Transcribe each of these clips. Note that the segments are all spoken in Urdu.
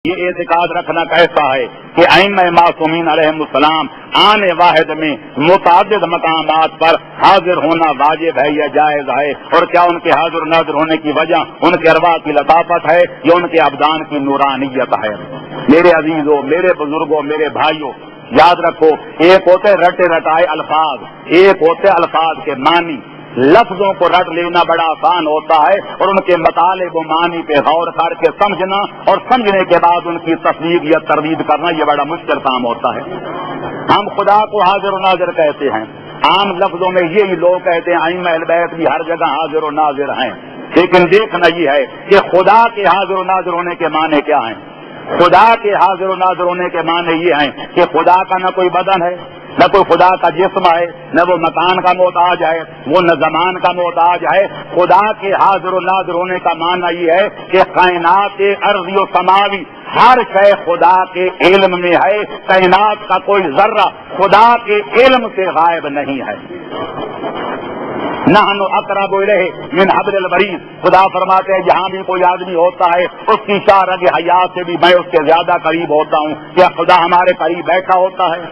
یہ اعتقاد رکھنا کیسا ہے کہ ائمہ معصومین علیہم السلام آنے واحد میں متعدد مقامات پر حاضر ہونا واجب ہے یا جائز ہے، اور کیا ان کے حاضر ناظر ہونے کی وجہ ان کے ارواح کی لطافت ہے یا ان کے ابدان کی نورانیت ہے؟ میرے عزیزوں، میرے بزرگوں، میرے بھائیوں، یاد رکھو، ایک ہوتے رٹے رٹائے الفاظ، ایک ہوتے الفاظ کے معنی۔ لفظوں کو رٹ لینا بڑا آسان ہوتا ہے، اور ان کے مطالب و معنی پہ غور کر کے سمجھنا اور سمجھنے کے بعد ان کی تصدیق یا تردید کرنا یہ بڑا مشکل کام ہوتا ہے۔ ہم خدا کو حاضر و ناظر کہتے ہیں، عام لفظوں میں یہی لوگ کہتے ہیں ائمہ اہل بیت بھی ہر جگہ حاضر و ناظر ہیں، لیکن دیکھنا یہ ہے کہ خدا کے حاضر و ناظر ہونے کے معنی کیا ہیں۔ خدا کے حاضر و ناظر ہونے کے معنی یہ ہیں کہ خدا کا نہ کوئی بدن ہے، نہ کوئی خدا کا جسم ہے، نہ وہ مکان کا محتاج ہے، وہ نہ زمان کا محتاج ہے۔ خدا کے حاضر و ناظر ہونے کا معنی یہ ہے کہ کائنات ارضی و سماوی ہر شے خدا کے علم میں ہے، کائنات کا کوئی ذرہ خدا کے علم سے غائب نہیں ہے۔ نحن اقرب الیہ من حبل الورید، خدا فرماتے ہیں جہاں بھی کوئی آدمی ہوتا ہے اس کی شاہ رگ حیات سے بھی میں اس کے زیادہ قریب ہوتا ہوں۔ کیا خدا ہمارے قریب بیٹھا ہوتا ہے؟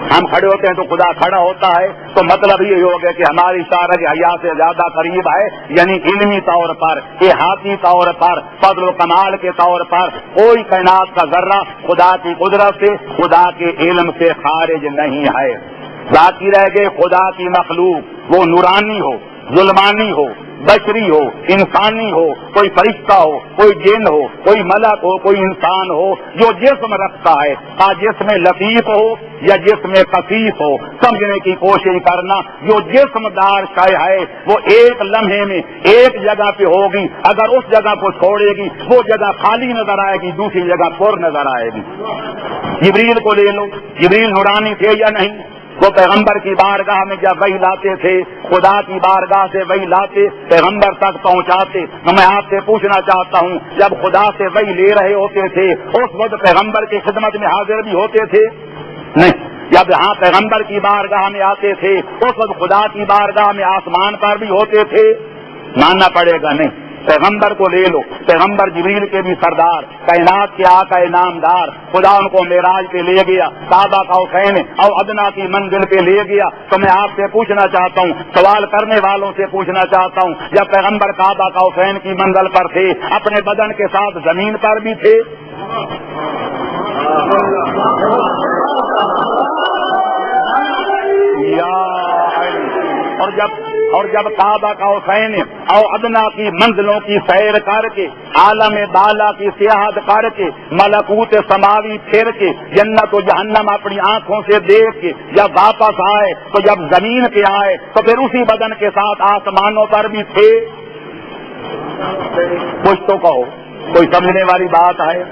ہم کھڑے ہوتے ہیں تو خدا کھڑا ہوتا ہے، تو مطلب یہ ہو گیا کہ ہماری شاہ رگ حیات سے زیادہ قریب ہے، یعنی علمی طور پر، احاطی طور پر، فضل و کمال کے طور پر کوئی کائنات کا ذرہ خدا کی قدرت سے، خدا کے علم سے خارج نہیں ہے۔ باقی رہ گئے خدا کی مخلوق، وہ نورانی ہو، ظلمانی ہو، بشری ہو، انسانی ہو، کوئی فرشتہ ہو، کوئی جن ہو، کوئی ملک ہو، کوئی انسان ہو، جو جسم رکھتا ہے، جسم لطیف ہو یا جسم کثیف ہو، سمجھنے کی کوشش کرنا۔ جو جسم دار شے ہے وہ ایک لمحے میں ایک جگہ پہ ہوگی، اگر اس جگہ کو چھوڑے گی وہ جگہ خالی نظر آئے گی، دوسری جگہ پر نظر آئے گی۔ جبریل کو لے لو، جبریل نورانی تھے یا نہیں؟ وہ پیغمبر کی بارگاہ میں جب وحی لاتے تھے، خدا کی بارگاہ سے وحی لاتے، پیغمبر تک پہنچاتے۔ میں آپ سے پوچھنا چاہتا ہوں، جب خدا سے وحی لے رہے ہوتے تھے اس وقت پیغمبر کی خدمت میں حاضر بھی ہوتے تھے؟ نہیں۔ جب یہاں پیغمبر کی بارگاہ میں آتے تھے اس وقت خدا کی بارگاہ میں آسمان پر بھی ہوتے تھے؟ ماننا پڑے گا نہیں۔ پیغمبر کو لے لو، پیغمبر جبریل کے بھی سردار، کائنات کے آقا نامدار، خدا ان کو معراج پہ لے گیا، کعبہ قوسین او ادنا کی منزل پہ لے گیا۔ تو میں آپ سے پوچھنا چاہتا ہوں، سوال کرنے والوں سے پوچھنا چاہتا ہوں، جب پیغمبر کعبہ قوسین کی منزل پر تھے اپنے بدن کے ساتھ زمین پر بھی تھے؟ اور جب کعبہ قوسین او ادنا کی منزلوں کی سیر کر کے، عالم بالا کی سیاحت کر کے، ملکوت سماوی پھر کے، جنت و جہنم اپنی آنکھوں سے دیکھ کے جب واپس آئے تو جب زمین پہ آئے تو پھر اسی بدن کے ساتھ آسمانوں پر بھی تھے؟ کچھ تو کہو، کوئی سمجھنے والی بات ہے؟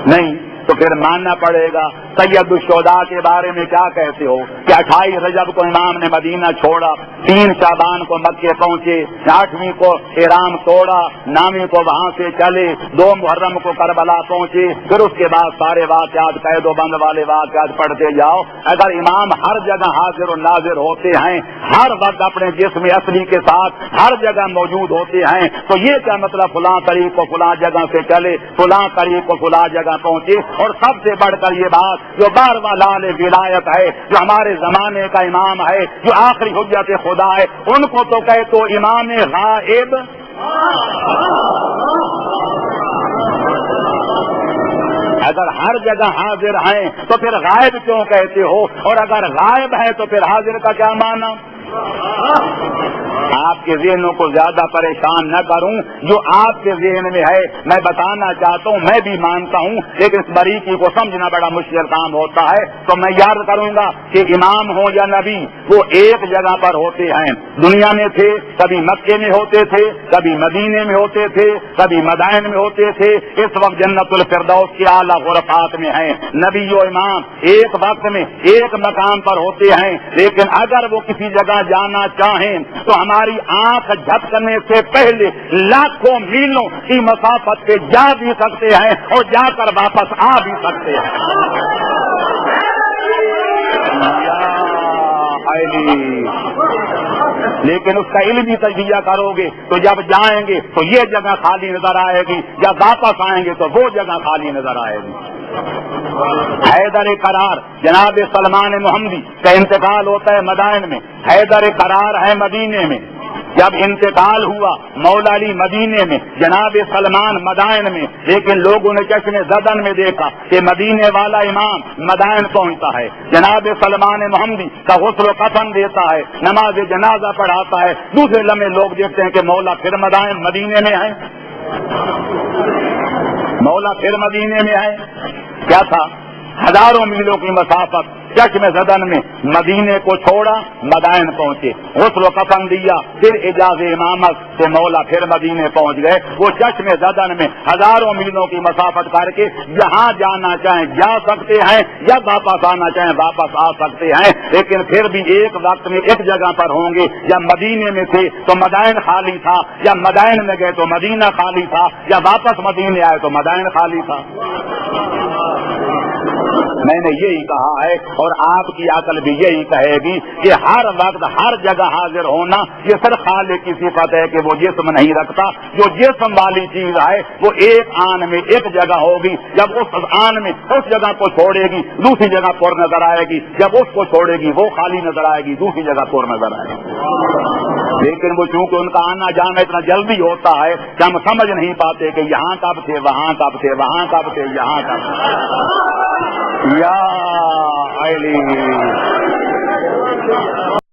نہیں۔ تو پھر ماننا پڑے گا۔ سید الشہداء کے بارے میں کیا کہتے ہو کہ 28 رجب کو امام نے مدینہ چھوڑا، 3 شعبان کو مکے پہنچے، 8ویں کو احرام توڑا، 9ویں کو وہاں سے چلے، 2 محرم کو کربلا پہنچے، پھر اس کے بعد سارے واقعات قید و بند والے واقعات پڑھتے جاؤ۔ اگر امام ہر جگہ حاضر و ناظر ہوتے ہیں، ہر وقت اپنے جسم اصلی کے ساتھ ہر جگہ موجود ہوتے ہیں، تو یہ کیا مطلب فلاں طریق کو فلاں جگہ سے چلے، فلاں طریق کو فلاں جگہ پہنچے؟ اور سب سے بڑھ کر یہ بات جو 12واں لال ولایت ہے، جو ہمارے زمانے کا امام ہے، جو آخری حجت خدا ہے، ان کو تو کہے تو امام غائب۔ اگر ہر جگہ حاضر ہیں تو پھر غائب کیوں کہتے ہو؟ اور اگر غائب ہے تو پھر حاضر کا کیا معنی؟ آپ کے ذہنوں کو زیادہ پریشان نہ کروں، جو آپ کے ذہن میں ہے میں بتانا چاہتا ہوں، میں بھی مانتا ہوں، لیکن اس باریکی کو سمجھنا بڑا مشکل کام ہوتا ہے۔ تو میں یاد کروں گا کہ امام ہو یا نبی وہ ایک جگہ پر ہوتے ہیں، دنیا میں تھے، کبھی مکے میں ہوتے تھے، کبھی مدینے میں ہوتے تھے، کبھی مدائن میں ہوتے تھے، اس وقت جنت الفردوس کے اعلیٰ غرفات میں ہیں۔ نبی و امام ایک وقت میں ایک مقام پر ہوتے ہیں، لیکن اگر وہ کسی جگہ جانا چاہیں تو ہماری آنکھ جھپکنے سے پہلے لاکھوں میلوں کی مسافت پہ جا بھی سکتے ہیں اور جا کر واپس آ بھی سکتے ہیں۔ لیکن اس کا علم ہی تجزیہ کرو گے تو جب جائیں گے تو یہ جگہ خالی نظر آئے گی، جب واپس آئیں گے تو وہ جگہ خالی نظر آئے گی۔ حیدر قرار جناب سلمان محمدی کا انتقال ہوتا ہے مدائن میں، حیدر قرار ہے مدینے میں۔ جب انتقال ہوا مولا علی مدینے میں، جناب سلمان مدائن میں، لیکن لوگوں نے چشم زدن میں دیکھا کہ مدینے والا امام مدائن پہنچتا ہے، جناب سلمان محمدی کا غسل و کفن دیتا ہے، نماز جنازہ پڑھاتا ہے، دوسرے لمحے لوگ دیکھتے ہیں کہ مولا پھر مدینے میں ہے، مولا پھر مدینے میں ہے۔ کیا تھا؟ ہزاروں میلوں کی مسافت چشم زدن میں مدینے کو چھوڑا، مدائن پہنچے، غسل و کفن دیا، پھر اجاز امامت سے مولا پھر مدینے پہنچ گئے۔ وہ چشم زدن میں ہزاروں میلوں کی مسافت کر کے جہاں جانا چاہیں جا سکتے ہیں، یا واپس آنا چاہیں واپس آ سکتے ہیں، لیکن پھر بھی ایک وقت میں ایک جگہ پر ہوں گے۔ یا مدینے میں تھے تو مدائن خالی تھا، یا مدائن میں گئے تو مدینہ خالی تھا، یا واپس مدینے آئے تو مدائن خالی تھا۔ میں نے یہی کہا ہے اور آپ کی عقل بھی یہی کہے گی کہ ہر وقت ہر جگہ حاضر ہونا یہ صرف خالق کی صفت ہے کہ وہ جسم نہیں رکھتا۔ جو جسم والی چیز ہے وہ ایک آن میں ایک جگہ ہوگی، جب اس آن میں اس جگہ کو چھوڑے گی دوسری جگہ پر نظر آئے گی، جب اس کو چھوڑے گی وہ خالی نظر آئے گی، دوسری جگہ پر نظر آئے گی۔ لیکن وہ چونکہ ان کا آنا جانا اتنا جلدی ہوتا ہے کہ ہم سمجھ نہیں پاتے کہ یہاں کب تھے، وہاں کب تھے، وہاں کب تھے، یہاں کب تھے۔ یا علی